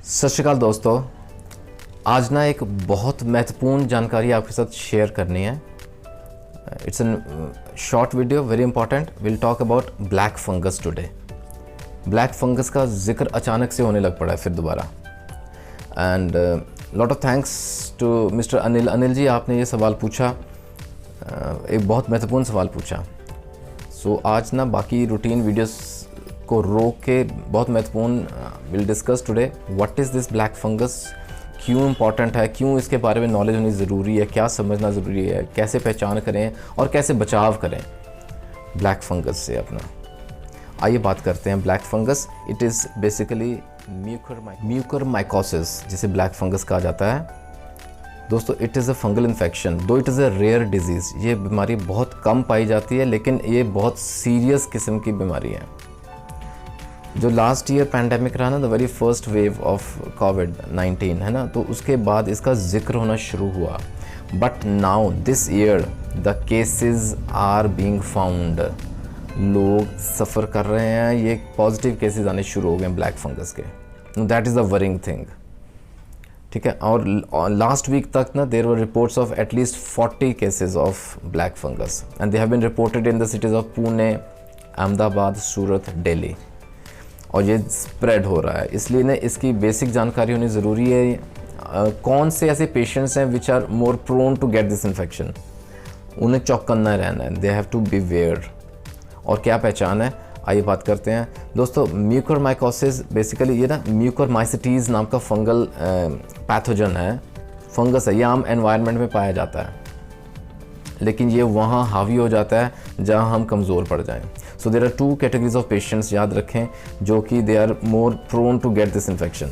सत श्री अकाल दोस्तों, आज ना एक बहुत महत्वपूर्ण जानकारी आपके साथ शेयर करनी है। It's an short video, very important. Will talk about black fungus today. Black fungus का जिक्र अचानक से होने लग पड़ा है फिर दोबारा। And lot of thanks to mister Anil ji, आपने ये सवाल पूछा, एक बहुत महत्वपूर्ण सवाल पूछा। सो आज ना बाकी रूटीन वीडियोस को रोक के बहुत महत्वपूर्ण will discuss today what is this black fungus, क्यों इम्पॉर्टेंट है, क्यों इसके बारे में नॉलेज होनी ज़रूरी है, क्या समझना ज़रूरी है, कैसे पहचान करें और कैसे बचाव करें ब्लैक फंगस से अपना। आइए बात करते हैं black fungus. It is basically mucormycosis, जिसे ब्लैक फंगस कहा जाता है। दोस्तों, it is a fungal infection, though it is a rare disease. ये बीमारी बहुत कम पाई जाती है, लेकिन ये बहुत सीरियस किस्म की बीमारी है। जो लास्ट ईयर पैंडेमिक रहा ना, the very first wave of covid है ना, तो उसके बाद इसका जिक्र होना शुरू हुआ। But now this year the cases are being found. लोग सफ़र कर रहे हैं, ये पॉजिटिव केसेस आने शुरू हो गए ब्लैक फंगस के। That is the worrying thing, ठीक है। और लास्ट वीक तक ना there were reports of at least 40 cases of black fungus and they have been reported in the cities of Pune, Ahmedabad, Surat, Delhi. और ये स्प्रेड हो रहा है, इसलिए ना इसकी बेसिक जानकारी होनी ज़रूरी है। कौन से ऐसे पेशेंट्स हैं which are more prone to get this infection, उन्हें चौकन्ना रहना है, they have to be aware. और क्या पहचान है, आइए बात करते हैं। दोस्तों, म्यूकरमाइकोसिस बेसिकली ये ना म्यूकरमाइसिटीज़ नाम का फंगल पैथोजन है, फंगस है। ये आम एनवायरनमेंट में पाया जाता है, लेकिन ये वहाँ हावी हो जाता है जहाँ हम कमज़ोर पड़ जाएं। So there are two categories of patients, याद रखें, जो कि they are more prone to get this infection,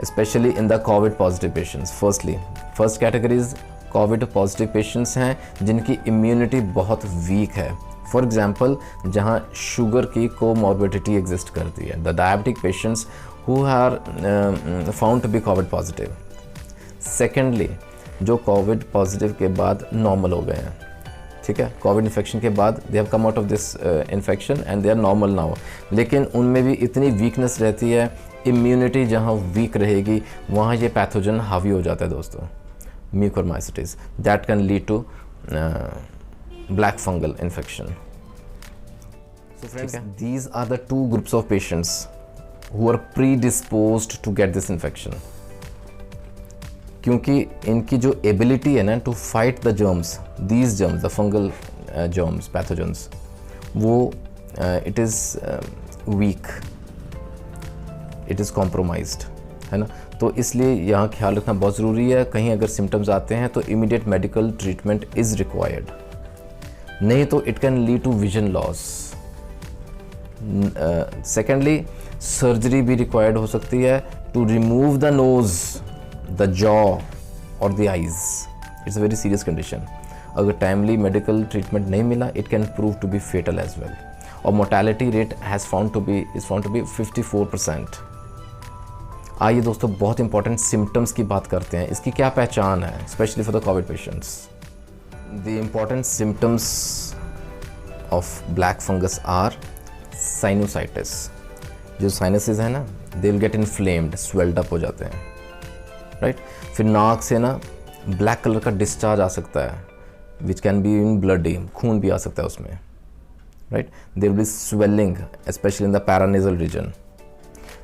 specially in the covid positive patients. First categories covid positive patients हैं जिनकी इम्यूनिटी बहुत वीक है। फॉर एग्जाम्पल, जहाँ शुगर की कोमॉर्बिडिटी एग्जिस्ट करती है, the diabetic patients who are found to be covid positive. Secondly, जो covid positive के बाद नॉर्मल हो गए हैं, ठीक है, कोविड इन्फेक्शन के बाद they have come out of this infection and they are normal now. लेकिन उनमें भी इतनी वीकनेस रहती है, इम्यूनिटी जहाँ वीक रहेगी वहाँ ये पैथोजन हावी हो जाता है दोस्तों, mucormycetes, that can lead to black fungal infection. So friends, these are the two groups of patients who are predisposed to get this infection, क्योंकि इनकी जो एबिलिटी है ना to fight the germs, these germs, the fungal germs, pathogens, वो it is weak, it is compromised, है ना। तो इसलिए यहाँ ख्याल रखना बहुत ज़रूरी है। कहीं अगर सिम्टम्स आते हैं तो immediate medical treatment is required, नहीं तो it can lead to vision loss. Secondly, surgery भी रिक्वायर्ड हो सकती है to remove the nose, the jaw or the eyes. It's a very serious condition. अगर टाइमली मेडिकल ट्रीटमेंट नहीं मिला, it can prove to be fatal as well. और mortality rate is found to be 54%. आइए दोस्तों, बहुत important symptoms की बात करते हैं। इसकी क्या पहचान है, specially for the covid patients. The important symptoms of black fungus are sinusitis. जो साइनसेस हैं ना, they will get inflamed, swelled up हो जाते हैं, राइट। फिर नाक से ना ब्लैक कलर का डिस्चार्ज आ सकता है, which can be in bloody, खून भी आ सकता है उसमें, right. There will be swelling specially in the paranasal region.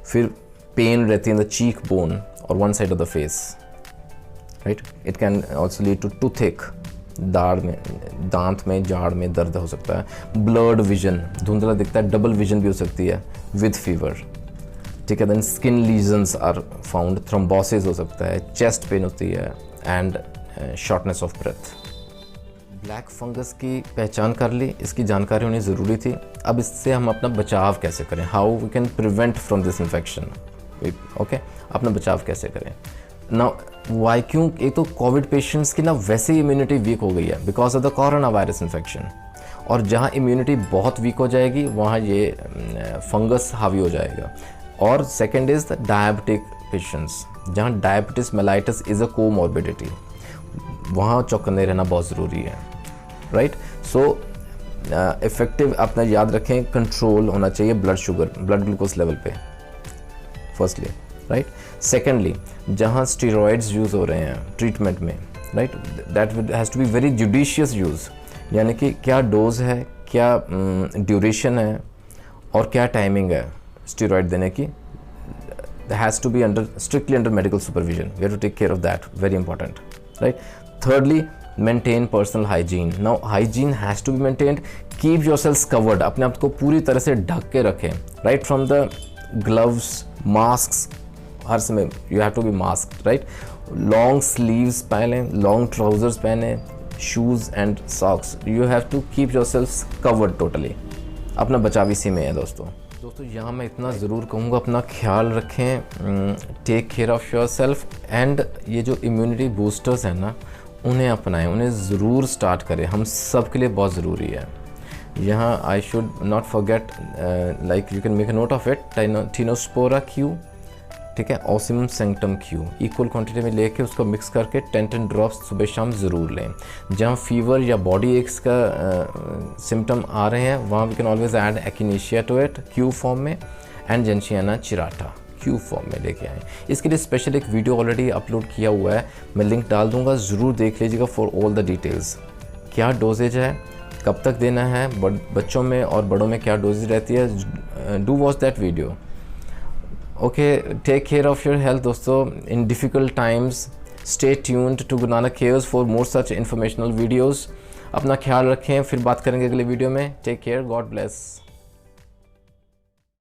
फिर पेन रहती है इन द चीक बोन और one side of the face, right. It can also lead to toothache, दांत में जाड़ में दर्द हो सकता है। ब्लर्ड विजन, धुंधला दिखता है, डबल विजन भी हो सकती है विद फीवर, ठीक है। Then skin lesions are found, thrombosis हो सकता है, चेस्ट पेन होती है and shortness of breath. Black fungus की पहचान कर ली, इसकी जानकारी होनी ज़रूरी थी। अब इससे हम अपना बचाव कैसे करें, how we can prevent from this infection, okay. अपना बचाव कैसे करें ना, वाई, क्यों, एक तो कोविड पेशेंट्स की ना वैसे ही इम्यूनिटी वीक हो गई है because of the corona virus infection, और जहाँ इम्यूनिटी बहुत वीक हो जाएगी वहाँ ये फंगस हावी हो जाएगा। और second is the diabetic patients, जहाँ diabetes mellitus is a comorbidity, वहाँ चौकन्ने रहना बहुत ज़रूरी है, राइट। सो इफ़ेक्टिव अपना याद रखें, कंट्रोल होना चाहिए blood sugar, blood glucose level पे फर्स्टली, राइट। सेकेंडली, जहाँ स्टीरॉयड्स यूज़ हो रहे हैं ट्रीटमेंट में, right, that has to be very judicious use, यानी कि क्या डोज है, क्या ड्यूरेशन है और क्या टाइमिंग है स्टीरॉयड देने की, has to be strictly under medical supervision. We have to take care of that, very important, right? Thirdly, maintain personal hygiene. Now hygiene has to be maintained. Keep yourselves covered, अपने आप को पूरी तरह से ढक के रखें, right from the gloves, masks, हर समय you have to be masked, right? Long sleeves पहने, long trousers पहने, shoes and socks. You have to keep yourselves covered totally. अपना बचाव इसी में है दोस्तों। यहाँ मैं इतना ज़रूर कहूँगा, अपना ख्याल रखें, take care of yourself, and ये जो इम्यूनिटी बूस्टर्स हैं ना, उन्हें अपनाएं, उन्हें ज़रूर स्टार्ट करें, हम सब के लिए बहुत ज़रूरी है। यहाँ I should not forget, like you can make a note of it, Tinospora Q, ठीक है, Ocimum sanctum Q, equal quantity में लेके उसको मिक्स करके 10 ड्रॉप्स सुबह शाम ज़रूर लें। जहाँ फीवर या बॉडी एक्स का सिम्टम आ रहे हैं, वहाँ we can always add echinacea to it Q form में, and gentiana chirata Q form में लेके आएँ। इसके लिए स्पेशल एक वीडियो ऑलरेडी अपलोड किया हुआ है, मैं लिंक डाल दूँगा, ज़रूर देख लीजिएगा फॉर ऑल द डिटेल्स। क्या डोजेज है, कब तक देना है, बच्चों में और बड़ों में क्या डोजेज रहती है, do watch that video. Okay, take care of your health दोस्तों in difficult times. Stay tuned to Guru Nanak Cares for more such informational videos. अपना ख्याल रखें, फिर बात करेंगे अगले वीडियो में। Take care, God bless.